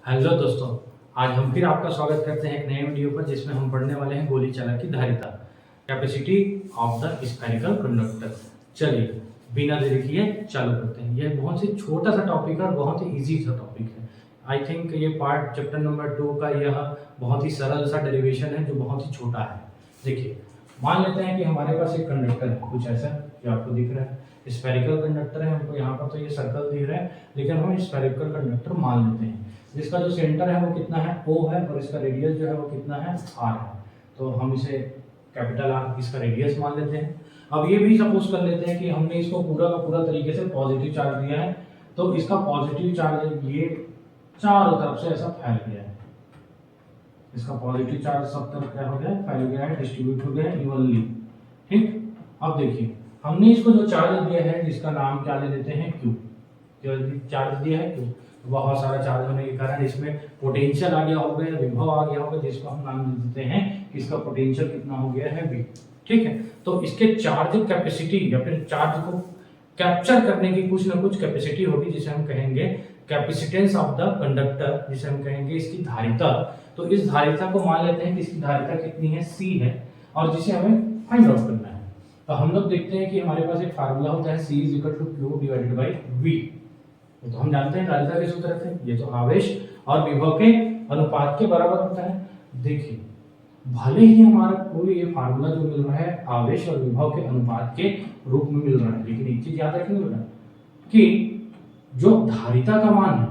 Hello दोस्तों, आज हम फिर आपका स्वागत करते हैं एक नए वीडियो पर जिसमें हम पढ़ने वाले हैं गोली चालक की धारिता, capacity of the spherical conductor. चलिए बिना देरी किए चालू करते हैं। यह बहुत ही छोटा सा टॉपिक है और बहुत ही इजी सा टॉपिक है। आई थिंक ये पार्ट चैप्टर नंबर 2 का यह बहुत ही सरल सा डेरिवेशन है जो बहुत ही छोटा है। देखिए, मान लेते हैं कि हमारे पास एक कंडक्टर है, कुछ ऐसा जो आपको दिख रहा है, स्फेरिकल कंडक्टर है। हमको यहाँ पर तो ये सर्कल दिख रहा है, लेकिन हम स्फेरिकल कंडक्टर मान लेते हैं जिसका जो सेंटर है वो कितना है, O है, और इसका रेडियस जो है वो कितना है, R है। तो हम इसे कैपिटल R इसका रेडियस मान लेते हैं। अब ये भी सपोज कर लेते हैं कि हमने इसको पूरा का पूरा तरीके से पॉजिटिव चार्ज दिया है, तो इसका पॉजिटिव चार्ज ये चारों तरफ से ऐसा फैल गया है। इसका पॉजिटिव चार्ज सब तरफ क्या हो गया है, फैल गया है, डिस्ट्रीब्यूट हो गया है इवनली। ठीक, अब देखिए हमने इसको जो चार्ज दिया है जिसका नाम क्या ले लेते हैं, Q। जो चार्ज दिया है Q, बहुत सारा चार्ज होने के कारण इसमें पोटेंशियल आ गया होगा, विभव आ गया होगा, जिसको हम नाम दे देते हैं कि इसका पोटेंशियल कितना हो गया है, V। ठीक है, तो इसके चार्ज कैपेसिटी या फिर चार्ज को कैप्चर करने की कुछ ना कुछ कैपेसिटी होगी जिसे हम कहेंगे कैपेसिटेंस ऑफ द कंडक्टर, जिसे हम कहेंगे इसकी धारिता। तो इस धारिता को मान लेते हैं कि इसकी धारिता कितनी है, C है, और जिसे हमें फाइंड आउट करना है। तो हम लोग देखते हैं कि हमारे पास एक फार्मूला होता है C = Q / V। तो हम जानते हैं धारिता के सूत्र थे, ये तो आवेश और विभव के अनुपात के बराबर होता है। देखिए, भले ही हमारा कोई ये फार्मूला जो मिल रहा है आवेश और विभव के अनुपात के रूप में मिल रहा है, लेकिन एक चीज याद रखनी होगा कि जो धारिता का मान है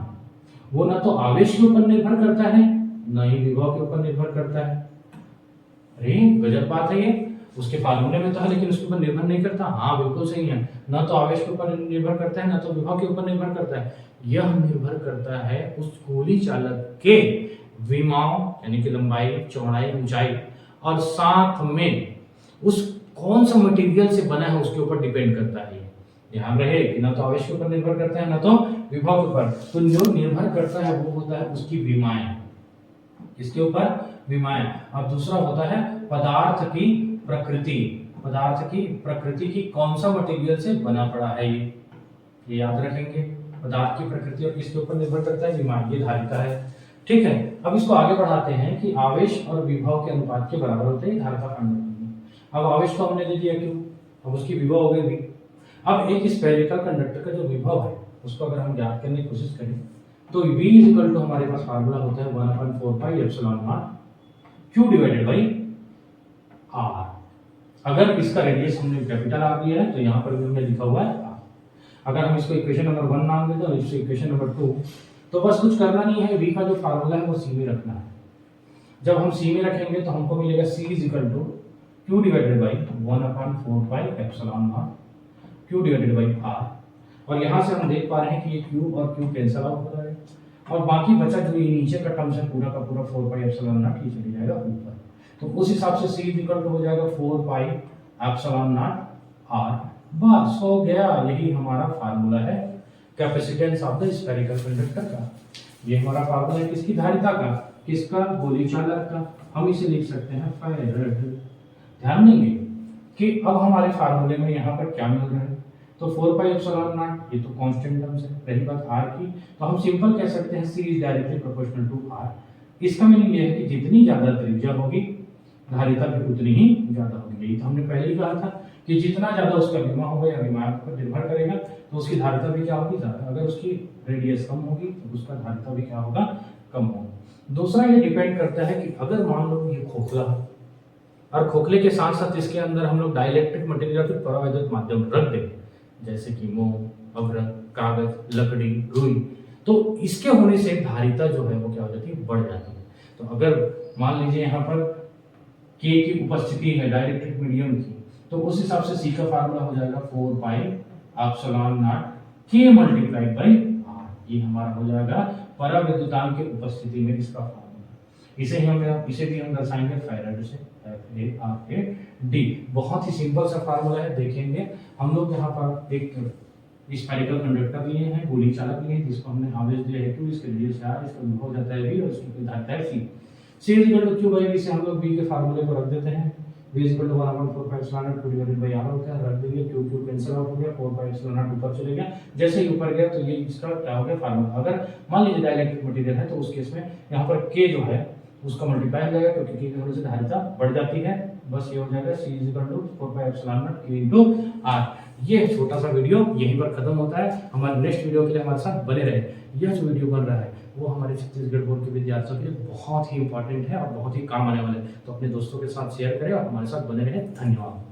वो ना तो आवेश के ऊपर निर्भर करता है, ना ही विभव के ऊपर निर्भर करता है। अरे गजब बात है ये, उसके फार्मूले में तो है लेकिन उसके ऊपर निर्भर नहीं करता। हाँ बिल्कुल सही है, ना तो आवेश के ऊपर निर्भर करता है, ना तो विभव के ऊपर निर्भर करता है। यह निर्भर करता है उस गोली चालक के विमाओं यानी कि लंबाई, चौड़ाई, ऊंचाई, और साथ में उस कौन सा मटेरियल से बना है उसके ऊपर डिपेंड करता है। ध्यान रहे कि ना तो आवेश के ऊपर निर्भर करता है, ना तो विभव के ऊपर। तो जो निर्भर करता है वो होता है उसकी विमाएं, इसके ऊपर विमाएं। और दूसरा होता है पदार्थ की प्रकृति, पदार्थ की प्रकृति की कौन सा मटेरियल से बना पड़ा है, ये याद रखेंगे। पदार्थ की प्रकृति और किसके ऊपर निर्भर करता है, विमान, ये धारिता है। ठीक है, अब इसको आगे बढ़ाते हैं कि आवेश और विभव के अनुपात के बराबर होते हैं धारिता कंडक्टर। अब आवेश को हमने दे दिया Q, अब उसकी विभव हो गई V। अब एक स्फेरिकल कंडक्टर का जो विभव है उसको अगर हम ज्ञात करने की कोशिश करें तो V = हमारे पास फार्मूला होता है 1/4πε0 Q / R। अगर इसका रेडियस हमने कैपिटल R लिया है तो यहाँ पर भी हमने लिखा हुआ है R। अगर हम इसको इक्वेशन नंबर 1 नाम देते हैं, इसको इक्वेशन नंबर 2, तो बस कुछ करना नहीं है, V का जो फार्मूला है वो C में रखना है। जब हम C में रखेंगे तो हमको मिलेगा C = Q / 1/4πε0 Q / R। और यहाँ से हम देख पा रहे हैं कि ये Q और Q कैंसिल आउट हो रहा है, और बाकी बचा जो ये नीचे का टर्म है पूरा का पूरा 4πε0 ही चले जाएगा ऊपर। तो उस हिसाब से C = हो जाएगा 4πε0 R। बस हो गया, यही हमारा फार्मूला है capacitance of the spherical conductor का। ये हमारा फार्मूला है किसकी, धारिता का, किसका, गोली चालक का। हम इसे लिख सकते हैं फैराड। ध्यान देंगे कि अब हमारे फार्मूले में यहाँ पर क्या मिल रहा है, तो 4πε0 ये तो कांस्टेंट टर्म्स है। रही बात R की, तो हम सिंपल कह सकते हैं C = R। इसका मीनिंग ये है कि जितनी ज्यादा त्रिज्या होगी धारिता भी उतनी ही ज्यादा होगी। यही तो हमने पहले ही कहा था कि जितना ज्यादा उसका विमा होगा या विमान पर निर्भर करेगा तो उसकी धारिता भी क्या होगी, ज्यादा। अगर उसकी रेडियस कम होगी तो उसका धारिता भी क्या होगा, कम होगा। दूसरा ये डिपेंड करता है कि अगर मान लो ये खोखला है और खोखले के साथ साथ इसके अंदर हम लोग डाइलेक्ट्रिक मटेरियल फिर परावैद्युत माध्यम रख दें, जैसे कि मोम, अभ्रक, कागज, लकड़ी, रुई, तो इसके होने से धारिता जो है वो क्या हो जाती है, बढ़ जाती है। तो अगर मान लीजिए यहाँ पर K की उपस्थिति है डाइलेक्ट्रिक मीडियम की, तो उस हिसाब से C का फार्मूला हो जाएगा 4πε0 K × R। ये हमारा हो जाएगा परावैद्युतांक की उपस्थिति में इसका फार्मूला। इसे भी हम दर्शाएंगे फैराड से, FARAD। बहुत ही सिंपल सा फार्मूला है। देखेंगे हम लोग यहाँ पर एक स्फेरिकल कंडक्टर लिए हैं, गोली चालक लिए हैं, जिसको हमने आवेश दिया है Q, इसके रेडियस R, इसका विभव हो जाता है V और इसकी धारिता है C। C = Q / V से हम लोग V के फार्मूले को रख देते हैं v equal to 1/4 pi epsilon not, q divided by r होता है, रख देंगे, q q कैंसिल आउट हो गया, 4 पाई एप्सिलॉन नॉट ऊपर चले गया। जैसे ही ऊपर गया तो ये इसका क्या हो गया फार्मूला। अगर मान लीजिए डाइलेक्ट्रिक मटेरियल है तो उस केस में यहाँ पर k जो है उसका मल्टीप्लाई हो जाएगा, क्योंकि k की वजह से धारिता बढ़ जाती है। बस ये हो जाएगा c equal to 4 pi epsilon not q into r। ये छोटा सा वीडियो यहीं पर खत्म होता है। हमारे नेक्स्ट वीडियो के लिए हमारे साथ बने रहे। यह जो वीडियो बन रहा है वो हमारे छत्तीसगढ़ बोर्ड के विद्यार्थियों के लिए बहुत ही इंपॉर्टेंट है और बहुत ही काम आने वाला है। तो अपने दोस्तों के साथ शेयर करें और हमारे साथ बने रहें। धन्यवाद।